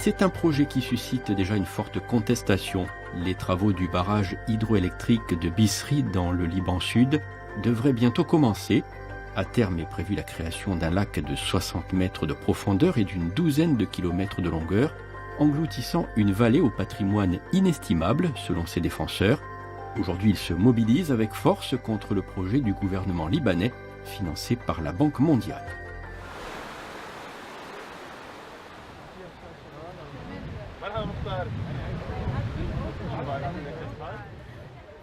C'est un projet qui suscite déjà une forte contestation. Les travaux du barrage hydroélectrique de Bisri dans le Liban Sud devraient bientôt commencer. À terme est prévue la création d'un lac de 60 mètres de profondeur et d'une douzaine de kilomètres de longueur, engloutissant une vallée au patrimoine inestimable, selon ses défenseurs. Aujourd'hui, ils se mobilisent avec force contre le projet du gouvernement libanais, financé par la Banque mondiale.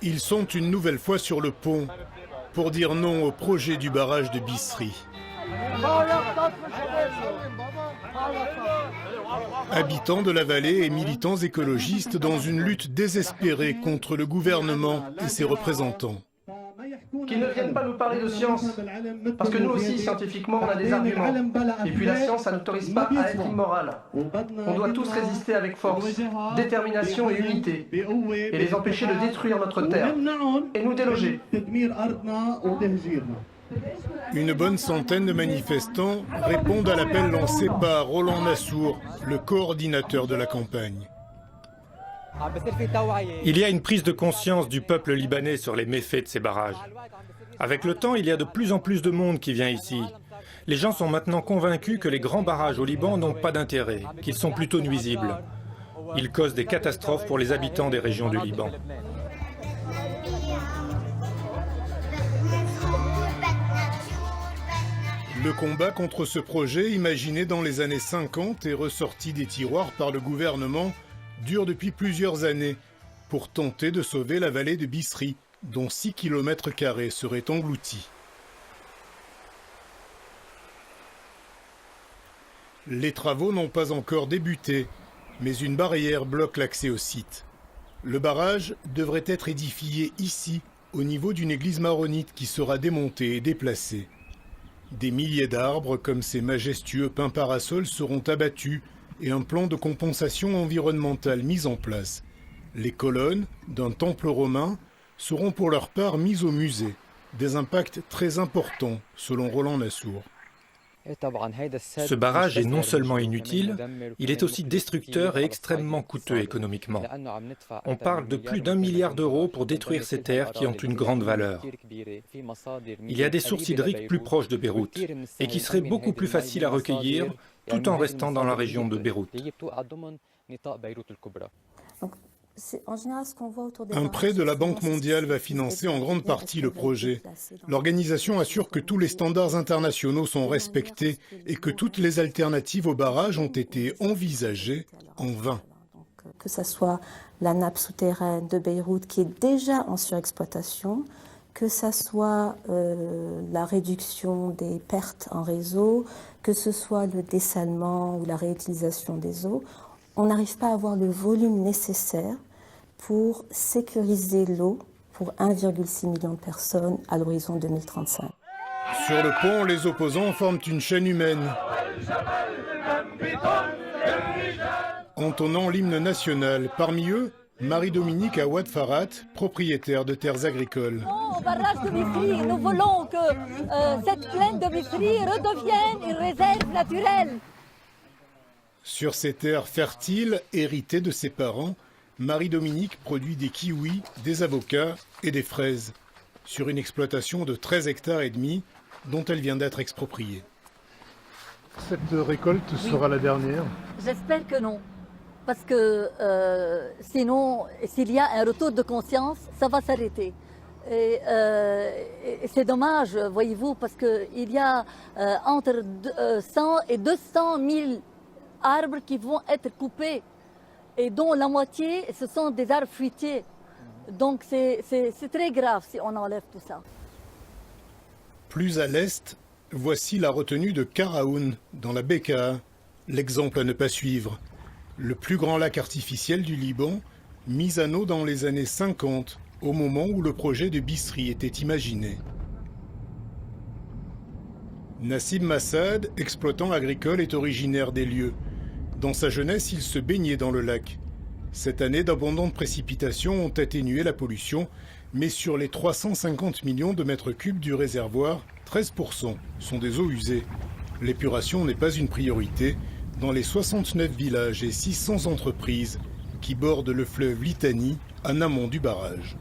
Ils sont une nouvelle fois sur le pont pour dire non au projet du barrage de Bisri. Habitants de la vallée et militants écologistes dans une lutte désespérée contre le gouvernement et ses représentants. Qu'ils ne viennent pas nous parler de science, parce que nous aussi, scientifiquement, on a des arguments. Et puis la science, ça n'autorise pas à être immorale. On doit tous résister avec force, détermination et unité, et les empêcher de détruire notre terre, et nous déloger. Une bonne centaine de manifestants répondent à l'appel lancé par Roland Nassour, le coordinateur de la campagne. Il y a une prise de conscience du peuple libanais sur les méfaits de ces barrages. Avec le temps, il y a de plus en plus de monde qui vient ici. Les gens sont maintenant convaincus que les grands barrages au Liban n'ont pas d'intérêt, qu'ils sont plutôt nuisibles. Ils causent des catastrophes pour les habitants des régions du Liban. Le combat contre ce projet, imaginé dans les années 50 et ressorti des tiroirs par le gouvernement, dure depuis plusieurs années pour tenter de sauver la vallée de Bisri, dont 6 km² seraient engloutis. Les travaux n'ont pas encore débuté, mais une barrière bloque l'accès au site. Le barrage devrait être édifié ici, au niveau d'une église maronite qui sera démontée et déplacée. Des milliers d'arbres comme ces majestueux pins parasols seront abattus et un plan de compensation environnementale mis en place. Les colonnes d'un temple romain seront pour leur part mises au musée. Des impacts très importants, selon Roland Nassour. Ce barrage est non seulement inutile, il est aussi destructeur et extrêmement coûteux économiquement. On parle de plus d'1 milliard d'euros pour détruire ces terres qui ont une grande valeur. Il y a des sources hydriques plus proches de Beyrouth et qui seraient beaucoup plus faciles à recueillir tout en restant dans la région de Beyrouth. En général, ce qu'on voit autour des Un prêt de la Banque mondiale va financer en grande partie le projet. L'organisation assure que tous les standards internationaux sont respectés et que toutes les alternatives au barrage ont été envisagées en vain. Que ce soit la nappe souterraine de Beyrouth qui est déjà en surexploitation, que ce soit la réduction des pertes en réseau, que ce soit le dessalement ou la réutilisation des eaux, on n'arrive pas à avoir le volume nécessaire pour sécuriser l'eau pour 1,6 million de personnes à l'horizon 2035. Sur le pont, les opposants forment une chaîne humaine, entonnant l'hymne national. Parmi eux, Marie-Dominique Awad Farhat, propriétaire de terres agricoles. Au barrage de Bisri, nous voulons que cette plaine de Bisri redevienne une réserve naturelle. Sur ces terres fertiles, héritées de ses parents, Marie-Dominique produit des kiwis, des avocats et des fraises, sur une exploitation de 13,5 hectares dont elle vient d'être expropriée. Cette récolte sera la dernière? J'espère que non, parce que sinon, s'il y a un retour de conscience, ça va s'arrêter. Et c'est dommage, voyez-vous, parce qu'il y a entre 100 et 200 000 arbres qui vont être coupés. Et dont la moitié, ce sont des arbres fruitiers. Donc c'est très grave si on enlève tout ça. Plus à l'est, voici la retenue de Karaoun, dans la Bekaa. L'exemple à ne pas suivre. Le plus grand lac artificiel du Liban, mis à l'eau dans les années 50, au moment où le projet de Bisri était imaginé. Nassim Massad, exploitant agricole, est originaire des lieux. Dans sa jeunesse, il se baignait dans le lac. Cette année, d'abondantes précipitations ont atténué la pollution, mais sur les 350 millions de mètres cubes du réservoir, 13% sont des eaux usées. L'épuration n'est pas une priorité, dans les 69 villages et 600 entreprises qui bordent le fleuve Litani en amont du barrage.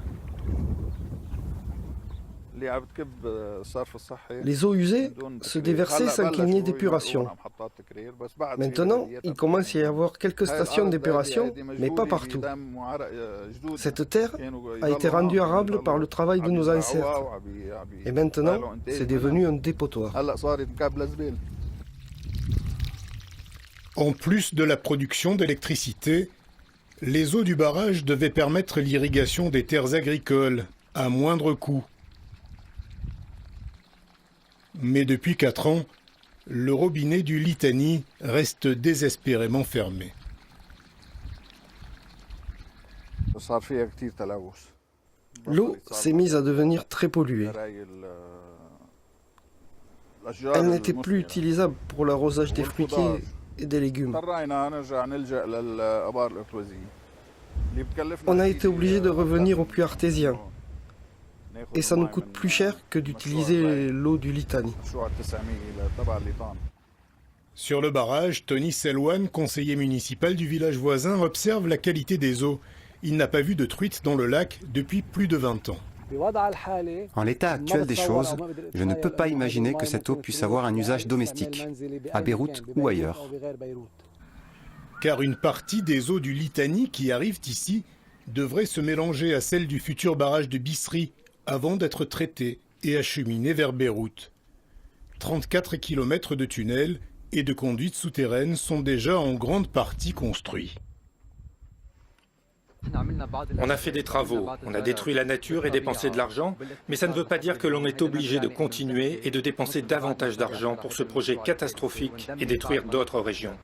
Les eaux usées se déversaient sans qu'il n'y ait d'épuration. Maintenant, il commence à y avoir quelques stations d'épuration, mais pas partout. Cette terre a été rendue arable par le travail de nos ancêtres. Et maintenant, c'est devenu un dépotoir. En plus de la production d'électricité, les eaux du barrage devaient permettre l'irrigation des terres agricoles à moindre coût. Mais depuis 4 ans, le robinet du Litani reste désespérément fermé. L'eau s'est mise à devenir très polluée. Elle n'était plus utilisable pour l'arrosage des fruitiers et des légumes. On a été obligé de revenir au puits artésien. Et ça nous coûte plus cher que d'utiliser l'eau du Litani. Sur le barrage, Tony Selwan, conseiller municipal du village voisin, observe la qualité des eaux. Il n'a pas vu de truite dans le lac depuis plus de 20 ans. En l'état actuel des choses, je ne peux pas imaginer que cette eau puisse avoir un usage domestique, à Beyrouth ou ailleurs. Car une partie des eaux du Litani qui arrivent ici devrait se mélanger à celles du futur barrage de Bisri avant d'être traitées et acheminées vers Beyrouth. 34 km de tunnels et de conduites souterraines sont déjà en grande partie construits. On a fait des travaux, on a détruit la nature et dépensé de l'argent, mais ça ne veut pas dire que l'on est obligé de continuer et de dépenser davantage d'argent pour ce projet catastrophique et détruire d'autres régions.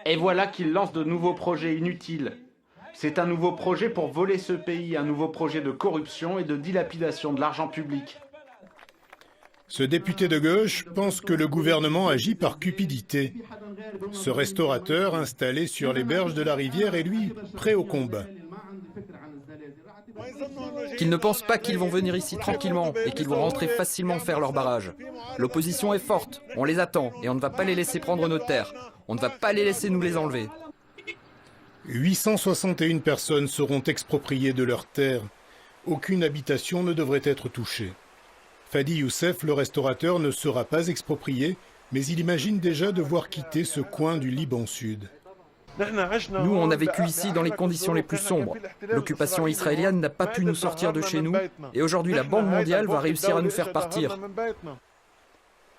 Et voilà qu'il lance de nouveaux projets inutiles. C'est un nouveau projet pour voler ce pays, un nouveau projet de corruption et de dilapidation de l'argent public. Ce député de gauche pense que le gouvernement agit par cupidité. Ce restaurateur installé sur les berges de la rivière est lui prêt au combat. Qu'ils ne pensent pas qu'ils vont venir ici tranquillement et qu'ils vont rentrer facilement faire leur barrage. L'opposition est forte, on les attend et on ne va pas les laisser prendre nos terres. On ne va pas les laisser nous les enlever. 861 personnes seront expropriées de leurs terres. Aucune habitation ne devrait être touchée. Fadi Youssef, le restaurateur, ne sera pas exproprié, mais il imagine déjà devoir quitter ce coin du Liban Sud. Nous, on a vécu ici dans les conditions les plus sombres. L'occupation israélienne n'a pas pu nous sortir de chez nous et aujourd'hui la Banque mondiale va réussir à nous faire partir.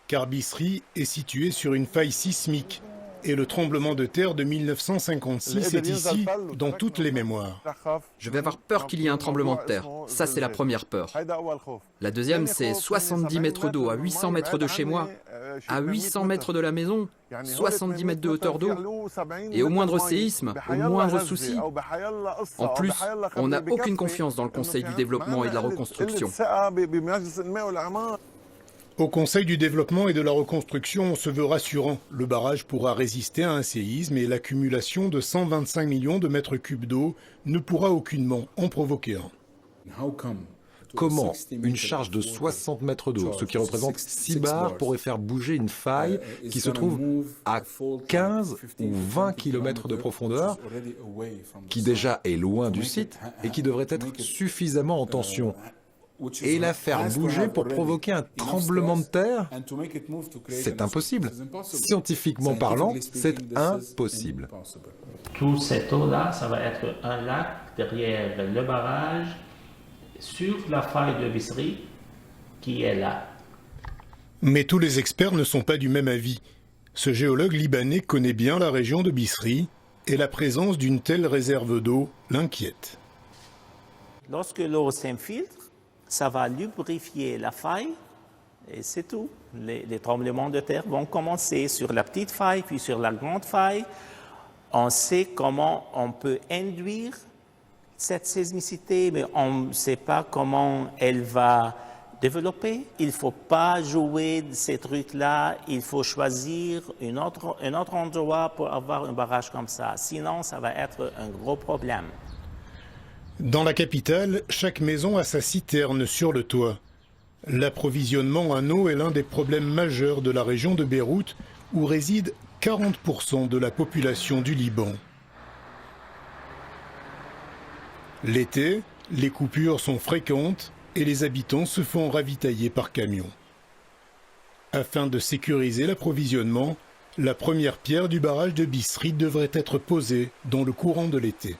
Car Bisri est situé sur une faille sismique. Et le tremblement de terre de 1956 est ici, dans toutes les mémoires. Je vais avoir peur qu'il y ait un tremblement de terre. Ça, c'est la première peur. La deuxième, c'est 70 mètres d'eau à 800 mètres de chez moi, à 800 mètres de la maison, 70 mètres de hauteur d'eau. Et au moindre séisme, au moindre souci. En plus, on n'a aucune confiance dans le Conseil du développement et de la reconstruction. Au Conseil du développement et de la reconstruction, on se veut rassurant. Le barrage pourra résister à un séisme et l'accumulation de 125 millions de mètres cubes d'eau ne pourra aucunement en provoquer un. Comment une charge de 60 mètres d'eau, ce qui représente 6 bars, pourrait faire bouger une faille qui se trouve à 15 ou 20 km de profondeur, qui déjà est loin du site et qui devrait être suffisamment en tension, et la faire bouger pour provoquer un tremblement de terre? C'est impossible. Scientifiquement parlant, c'est impossible. Tout cette eau-là, ça va être un lac derrière le barrage, sur la faille de Bisri, qui est là. Mais tous les experts ne sont pas du même avis. Ce géologue libanais connaît bien la région de Bisri, et la présence d'une telle réserve d'eau l'inquiète. Lorsque l'eau s'infiltre, ça va lubrifier la faille et c'est tout. Les tremblements de terre vont commencer sur la petite faille, puis sur la grande faille. On sait comment on peut induire cette sismicité, mais on ne sait pas comment elle va développer. Il ne faut pas jouer de ces trucs-là. Il faut choisir un autre endroit pour avoir un barrage comme ça. Sinon, ça va être un gros problème. Dans la capitale, chaque maison a sa citerne sur le toit. L'approvisionnement en eau est l'un des problèmes majeurs de la région de Beyrouth, où résident 40% de la population du Liban. L'été, les coupures sont fréquentes et les habitants se font ravitailler par camion. Afin de sécuriser l'approvisionnement, la première pierre du barrage de Bisri devrait être posée dans le courant de l'été.